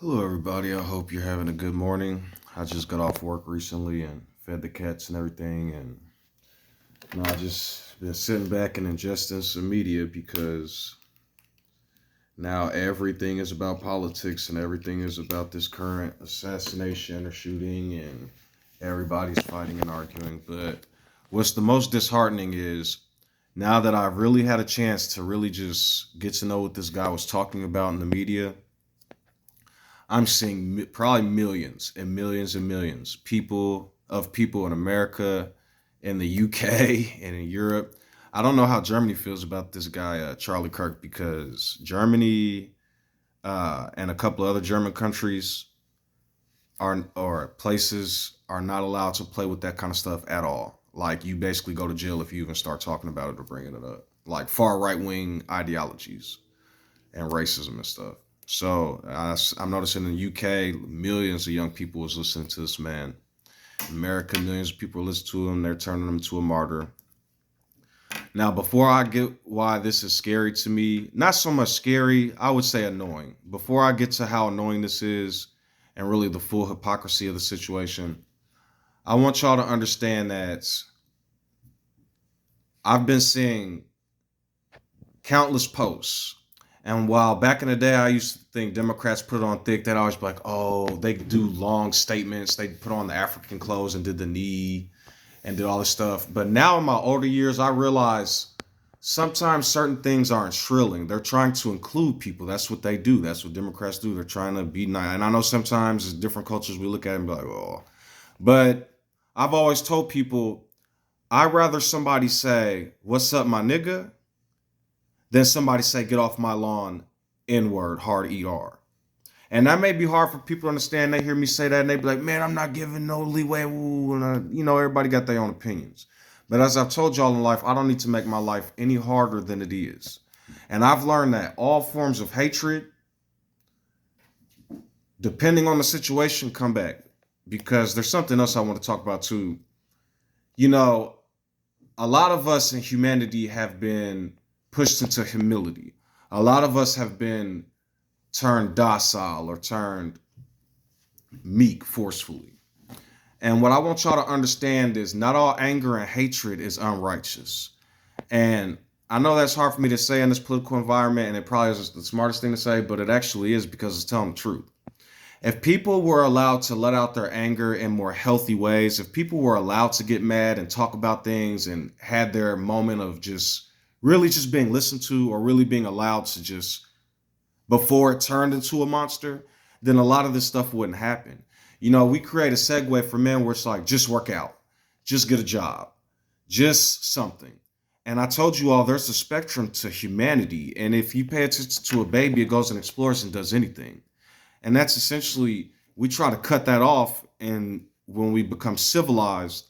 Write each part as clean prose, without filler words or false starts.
Hello, everybody. I hope you're having a good morning. I just got off work recently and fed the cats and everything, and I just been sitting back and ingesting some media because now everything is about politics and everything is about this current assassination or shooting, and everybody's fighting and arguing. But what's the most disheartening is now that I've really had a chance to really just get to know what this guy was talking about in the media. I'm seeing probably millions and millions and millions people in America, in the UK, and in Europe. I don't know how Germany feels about this guy Charlie Kirk because Germany and a couple of other German countries are or places are not allowed to play with that kind of stuff at all. Like you basically go to jail if you even start talking about it or bringing it up. Like far right wing ideologies and racism and stuff. So I'm noticing in the UK, millions of young people is listening to this man. In America, millions of people listen to him. They're turning him into a martyr. Now, before I get why this is scary to me, not so much scary, I would say annoying. Before I get to how annoying this is and really the full hypocrisy of the situation, I want y'all to understand that I've been seeing countless posts. And while back in the day, I used to think Democrats put it on thick, they'd always be like, oh, they do long statements. They put on the African clothes and did the knee and did all this stuff. But now in my older years, I realize sometimes certain things aren't shrilling. They're trying to include people. That's what they do. That's what Democrats do. They're trying to be nice. And I know sometimes it's different cultures we look at and be like, oh. But I've always told people, I'd rather somebody say, what's up, my nigga? Then somebody say, get off my lawn, N-word, hard ER. And that may be hard for people to understand. They hear me say that and they be like, man, I'm not giving no leeway. Ooh, everybody got their own opinions. But as I've told y'all in life, I don't need to make my life any harder than it is. And I've learned that all forms of hatred, depending on the situation, come back. Because there's something else I want to talk about too. You know, a lot of us in humanity have been pushed into humility. A lot of us have been turned docile or turned meek forcefully. And what I want y'all to understand is not all anger and hatred is unrighteous. And I know that's hard for me to say in this political environment, and it probably is the smartest thing to say, but it actually is because it's telling the truth. If people were allowed to let out their anger in more healthy ways, if people were allowed to get mad and talk about things and had their moment of just really just being listened to or really being allowed to just before it turned into a monster, then a lot of this stuff wouldn't happen. We create a segue for men where it's like, just work out, just get a job, just something. And I told you all there's a spectrum to humanity. And if you pay attention to a baby, it goes and explores and does anything. And that's essentially, we try to cut that off. And when we become civilized,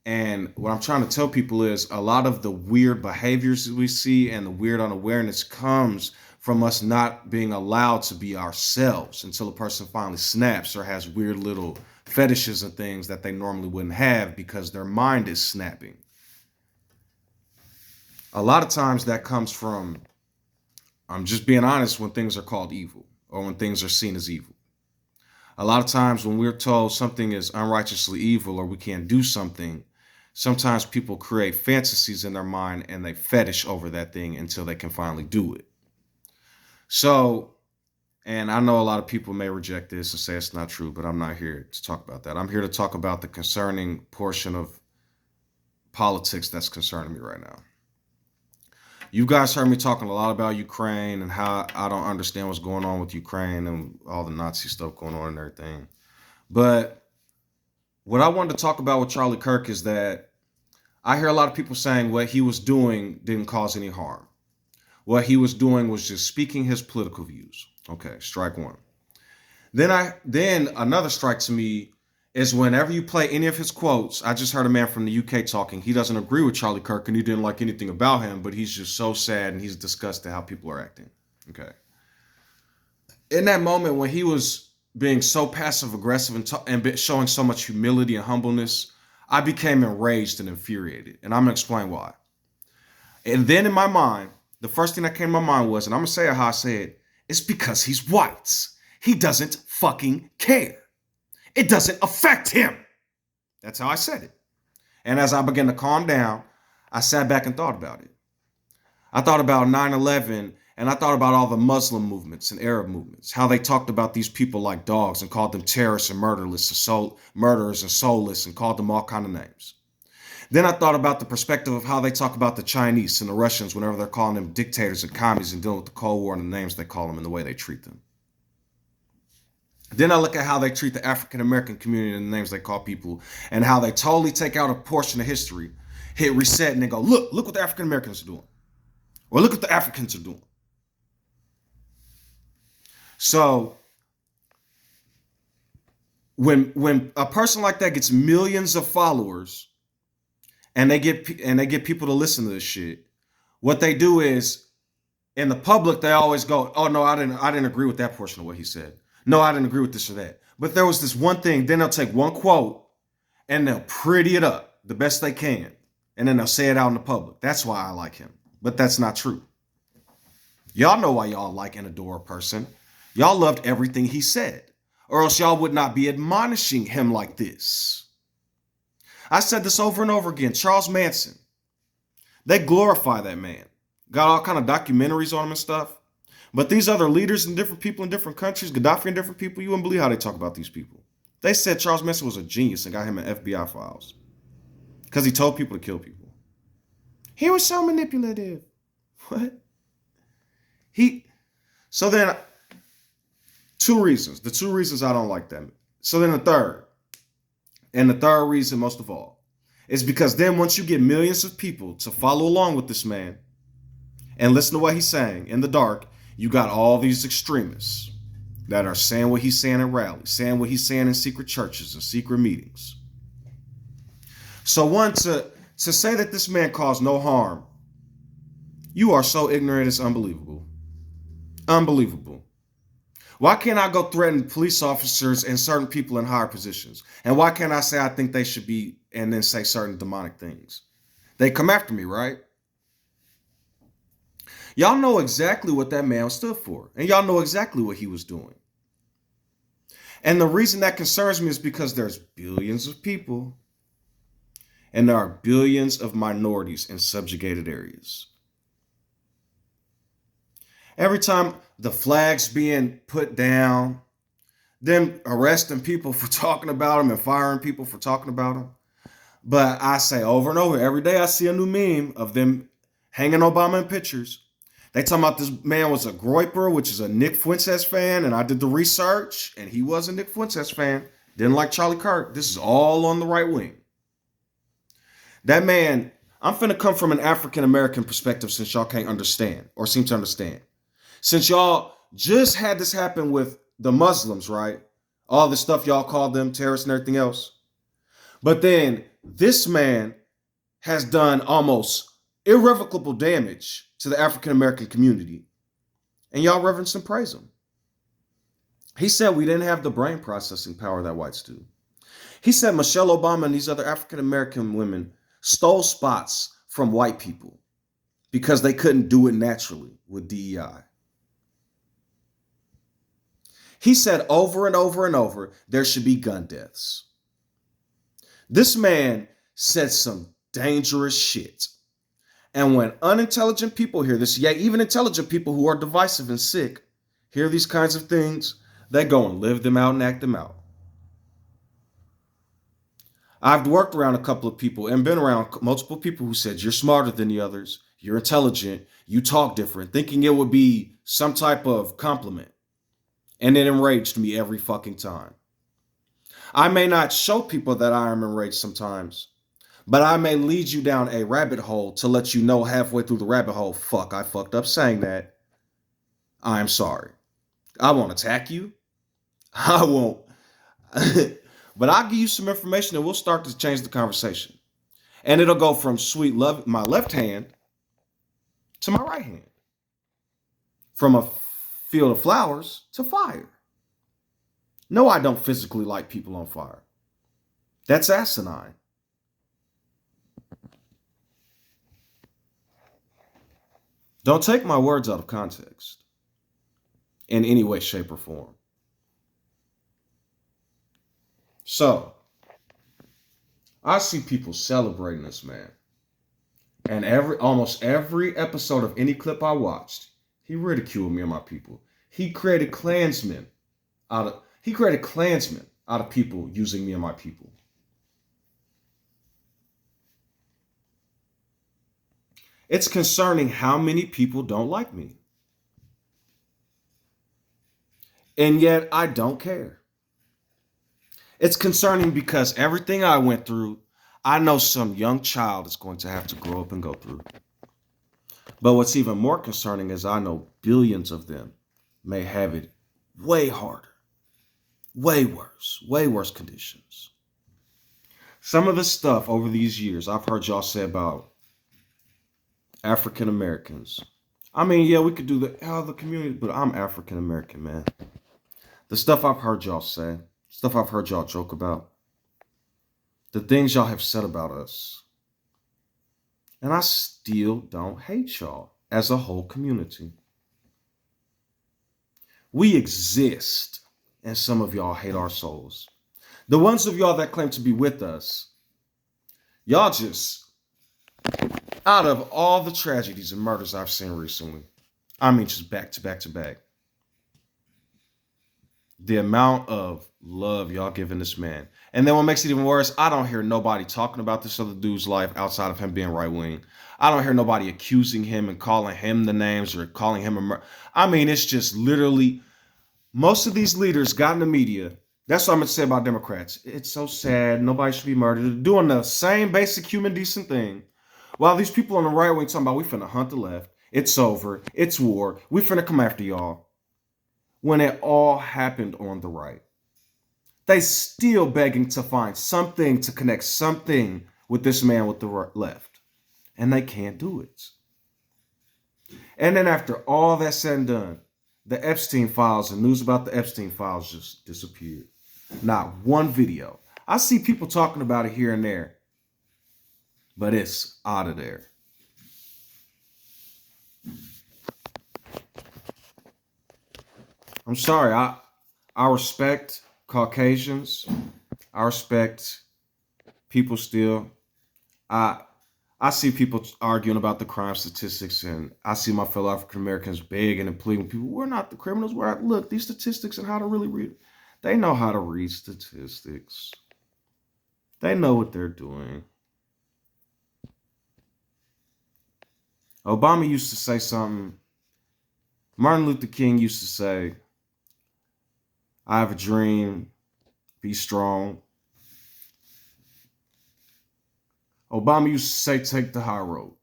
and what I'm trying to tell people is a lot of the weird behaviors that we see and the weird unawareness comes from us not being allowed to be ourselves until a person finally snaps or has weird little fetishes and things that they normally wouldn't have because their mind is snapping. A lot of times that comes from, I'm just being honest, when things are called evil or when things are seen as evil. A lot of times when we're told something is unrighteously evil or we can't do something, sometimes people create fantasies in their mind and they fetish over that thing until they can finally do it. So, and I know a lot of people may reject this and say it's not true, but I'm not here to talk about that. I'm here to talk about the concerning portion of politics that's concerning me right now. You guys heard me talking a lot about Ukraine and how I don't understand what's going on with Ukraine and all the Nazi stuff going on and everything. But what I wanted to talk about with Charlie Kirk is that I hear a lot of people saying what he was doing didn't cause any harm. What he was doing was just speaking his political views. Okay, strike one. Then another strike to me is whenever you play any of his quotes. I just heard a man from the UK talking. He doesn't agree with Charlie Kirk and he didn't like anything about him, but he's just so sad and he's disgusted how people are acting. Okay. In that moment when he was being so passive aggressive and showing so much humility and humbleness, I became enraged and infuriated. And I'm going to explain why. And then in my mind, the first thing that came to my mind was, and I'm going to say it how I say it, it's because he's white. He doesn't fucking care. It doesn't affect him. That's how I said it. And as I began to calm down, I sat back and thought about it. I thought about 9/11, and I thought about all the Muslim movements and Arab movements, how they talked about these people like dogs and called them terrorists and murderers and soulless and called them all kind of names. Then I thought about the perspective of how they talk about the Chinese and the Russians whenever they're calling them dictators and commies and dealing with the Cold War and the names they call them and the way they treat them. Then I look at how they treat the African American community and the names they call people, and how they totally take out a portion of history, hit reset, and then go, look what the African Americans are doing. Or look what the Africans are doing. So when a person like that gets millions of followers and they get people to listen to this shit, what they do is, in the public, they always go, oh no, I didn't agree with that portion of what he said. No, I didn't agree with this or that. But there was this one thing, then they'll take one quote and they'll pretty it up the best they can. And then they'll say it out in the public. That's why I like him. But that's not true. Y'all know why y'all like and adore a person. Y'all loved everything he said, or else y'all would not be admonishing him like this. I said this over and over again. Charles Manson. They glorify that man. Got all kind of documentaries on him and stuff. But these other leaders and different people in different countries, Gaddafi and different people, you wouldn't believe how they talk about these people. They said Charles Manson was a genius and got him in FBI files because he told people to kill people. He was so manipulative. What? So then, two reasons. The two reasons I don't like them. So then the third reason most of all, is because then once you get millions of people to follow along with this man and listen to what he's saying in the dark, you got all these extremists that are saying what he's saying in rallies, saying what he's saying in secret churches and secret meetings. So one, to say that this man caused no harm, you are so ignorant, it's unbelievable. Unbelievable. Why can't I go threaten police officers and certain people in higher positions? And why can't I say I think they should be, and then say certain demonic things? They come after me, right? Y'all know exactly what that man stood for. And y'all know exactly what he was doing. And the reason that concerns me is because there's billions of people and there are billions of minorities in subjugated areas. Every time the flag's being put down, them arresting people for talking about them and firing people for talking about them. But I say over and over, every day I see a new meme of them hanging Obama in pictures. They talking about this man was a Groiper, which is a Nick Fuentes fan, and I did the research, and he was a Nick Fuentes fan. Didn't like Charlie Kirk. This is all on the right wing. That man, I'm finna come from an African-American perspective since y'all can't understand, or seem to understand. Since y'all just had this happen with the Muslims, right? All the stuff y'all called them, terrorists and everything else. But then this man has done almost irrevocable damage to the African-American community. And y'all reverence and praise him. He said we didn't have the brain processing power that whites do. He said Michelle Obama and these other African-American women stole spots from white people because they couldn't do it naturally with DEI. He said over and over and over, there should be gun deaths. This man said some dangerous shit. And when unintelligent people hear this, yeah, even intelligent people who are divisive and sick, hear these kinds of things, they go and live them out and act them out. I've worked around a couple of people and been around multiple people who said, you're smarter than the others, you're intelligent, you talk different, thinking it would be some type of compliment. And it enraged me every fucking time. I may not show people that I am enraged sometimes, but I may lead you down a rabbit hole to let you know halfway through the rabbit hole, fuck, I fucked up saying that. I'm sorry. I won't attack you. I won't. But I'll give you some information and we'll start to change the conversation. And it'll go from sweet love, my left hand, to my right hand. From a field of flowers to fire. No, I don't physically light people on fire. That's asinine. Don't take my words out of context in any way, shape, or form. So I see people celebrating this man. And almost every episode of any clip I watched, he ridiculed me and my people. He created Klansmen out of people using me and my people. It's concerning how many people don't like me. And yet I don't care. It's concerning because everything I went through, I know some young child is going to have to grow up and go through. But what's even more concerning is I know billions of them may have it way harder, way worse conditions. Some of the stuff over these years I've heard y'all say about African Americans. I mean, yeah, we could do the community, but I'm African American, man. The stuff I've heard y'all say, stuff I've heard y'all joke about, the things y'all have said about us. And I still don't hate y'all as a whole community. We exist, and some of y'all hate our souls. The ones of y'all that claim to be with us, y'all just, out of all the tragedies and murders I've seen recently, I mean just back to back to back, the amount of love y'all giving this man. And then what makes it even worse, I don't hear nobody talking about this other dude's life outside of him being right wing. I don't hear nobody accusing him and calling him the names or calling him I mean, it's just literally, most of these leaders got in the media. That's what I'm going to say about Democrats. It's so sad. Nobody should be murdered. They're doing the same basic human decent thing. While these people on the right wing talking about we finna hunt the left. It's over. It's war. We finna come after y'all. When it all happened on the right. They still begging to find something to connect something with this man with the left. And they can't do it. And then after all that's said and done, the Epstein files and news about the Epstein files just disappeared. Not one video. I see people talking about it here and there, but it's out of there. I'm sorry. I respect Caucasians. I respect people still. I see people arguing about the crime statistics, and I see my fellow African Americans begging and pleading with people. We're not the criminals. Look, these statistics and how to really read. They know how to read statistics. They know what they're doing. Obama used to say something. Martin Luther King used to say, I have a dream, be strong. Obama used to say, take the high road.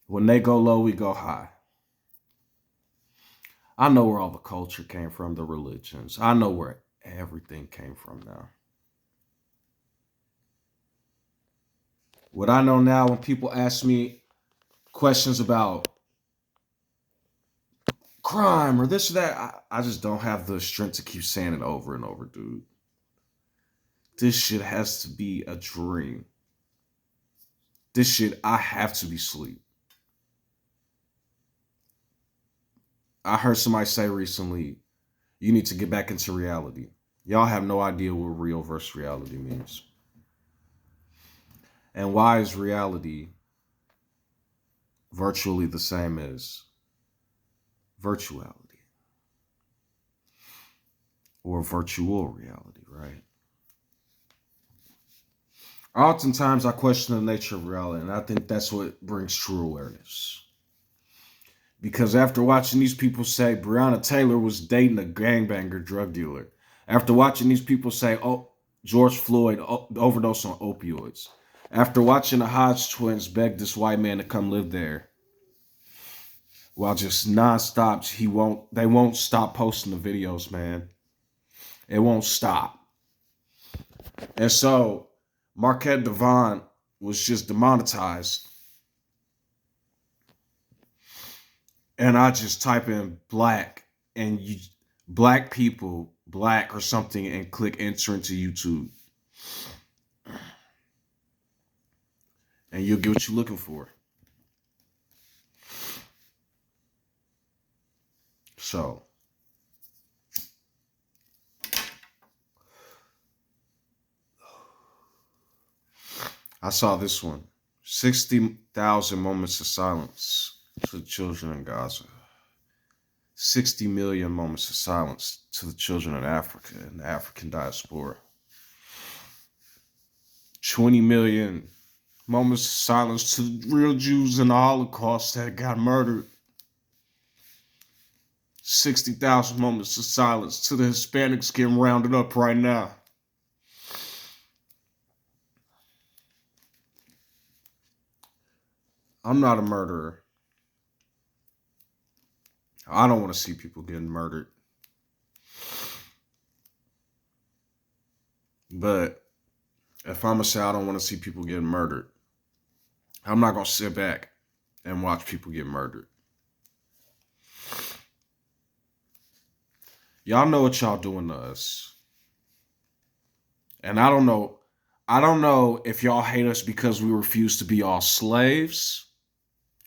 When they go low, we go high. I know where all the culture came from, the religions. I know where everything came from now. What I know now, when people ask me questions about crime or this or that, I just don't have the strength to keep saying it over and over, dude. This shit has to be a dream. This shit, I have to be asleep. I heard somebody say recently, you need to get back into reality. Y'all have no idea what real versus reality means. And why is reality virtually the same as virtuality? Or virtual reality, right? Oftentimes I question the nature of reality, and I think that's what brings true awareness. Because after watching these people say Breonna Taylor was dating a gangbanger drug dealer, after watching these people say, oh, George Floyd overdosed on opioids, after watching the Hodge twins beg this white man to come live there, while just nonstop, they won't stop posting the videos, man. It won't stop. And so Marquette Devon was just demonetized. And I just type in black and black people, black or something, and click enter into YouTube. And you'll get what you're looking for. So, I saw this one. 60,000 moments of silence to the children in Gaza. 60 million moments of silence to the children in Africa and the African diaspora. 20 million moments of silence to the real Jews in the Holocaust that got murdered. 60,000 moments of silence to the Hispanics getting rounded up right now. I'm not a murderer. I don't want to see people getting murdered. But if I'm going to say I don't want to see people getting murdered, I'm not going to sit back and watch people get murdered. Y'all know what y'all doing to us. And I don't know if y'all hate us because we refuse to be all slaves.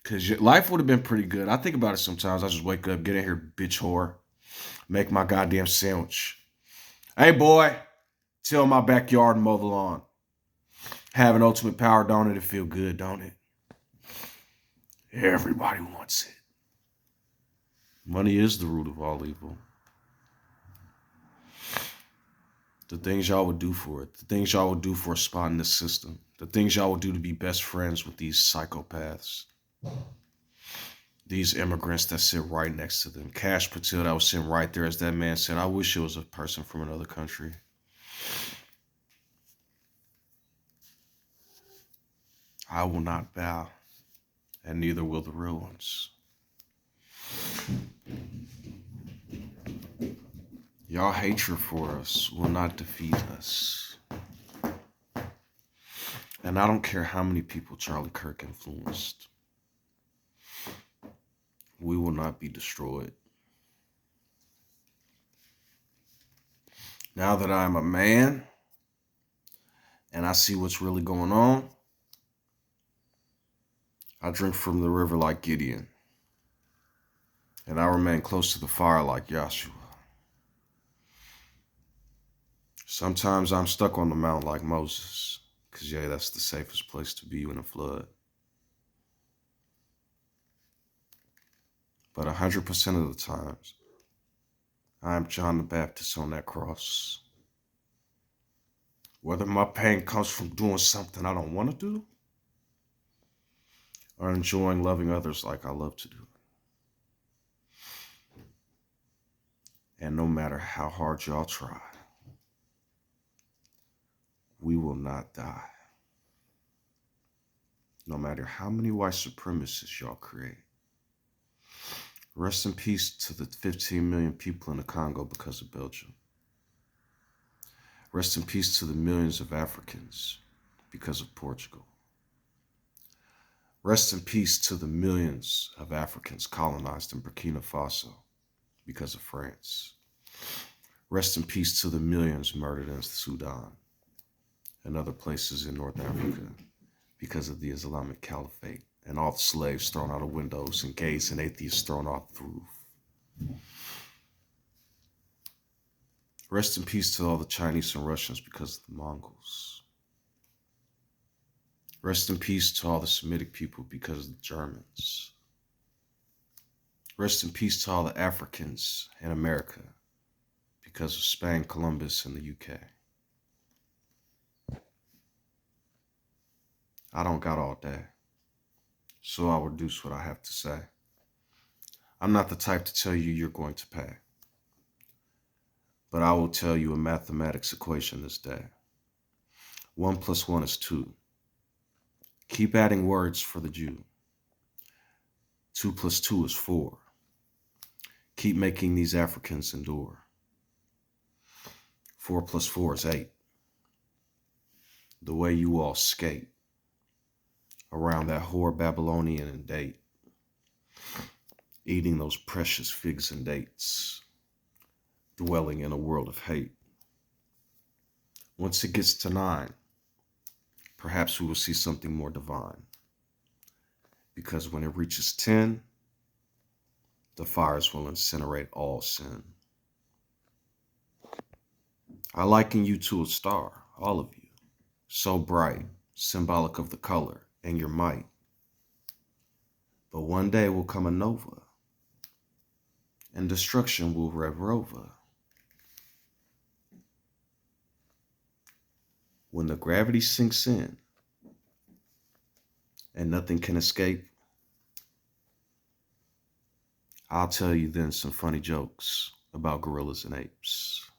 Because life would have been pretty good. I think about it sometimes. I just wake up, get in here, bitch whore, make my goddamn sandwich. Hey, boy, till my backyard and mow the lawn. Having ultimate power, don't it? It feel good, don't it? Everybody wants it. Money is the root of all evil. The things y'all would do for it. The things y'all would do for a spot in the system. The things y'all would do to be best friends with these psychopaths. These immigrants that sit right next to them. Cash Patel that was sitting right there, as that man said, I wish it was a person from another country. I will not bow, and neither will the real ones. Y'all hatred for us will not defeat us. And I don't care how many people Charlie Kirk influenced. We will not be destroyed. Now that I'm a man and I see what's really going on, I drink from the river like Gideon. And I remain close to the fire like Yehoshua. Sometimes I'm stuck on the mount like Moses, because yeah, that's the safest place to be in a flood. But 100% of the times, I am John the Baptist on that cross. Whether my pain comes from doing something I don't want to do, or enjoying loving others like I love to do. And no matter how hard y'all try, we will not die. No matter how many white supremacists y'all create. Rest in peace to the 15 million people in the Congo because of Belgium. Rest in peace to the millions of Africans because of Portugal. Rest in peace to the millions of Africans colonized in Burkina Faso because of France. Rest in peace to the millions murdered in Sudan and other places in North Africa because of the Islamic Caliphate and all the slaves thrown out of windows and gays and atheists thrown off the roof. Rest in peace to all the Chinese and Russians because of the Mongols. Rest in peace to all the Semitic people because of the Germans. Rest in peace to all the Africans in America because of Spain, Columbus, and the UK. I don't got all day, so I'll reduce what I have to say. I'm not the type to tell you you're going to pay, but I will tell you a mathematics equation this day. 1 + 1 is 2. Keep adding words for the Jew. 2 + 2 is 4. Keep making these Africans endure. 4 + 4 is 8. The way you all skate around that whore Babylonian and date, eating those precious figs and dates, dwelling in a world of hate. Once it gets to 9, perhaps we will see something more divine. Because when it reaches 10, the fires will incinerate all sin. I liken you to a star, all of you, so bright, symbolic of the color and your might. But one day will come a nova, and destruction will rev over. When the gravity sinks in and nothing can escape, I'll tell you then some funny jokes about gorillas and apes.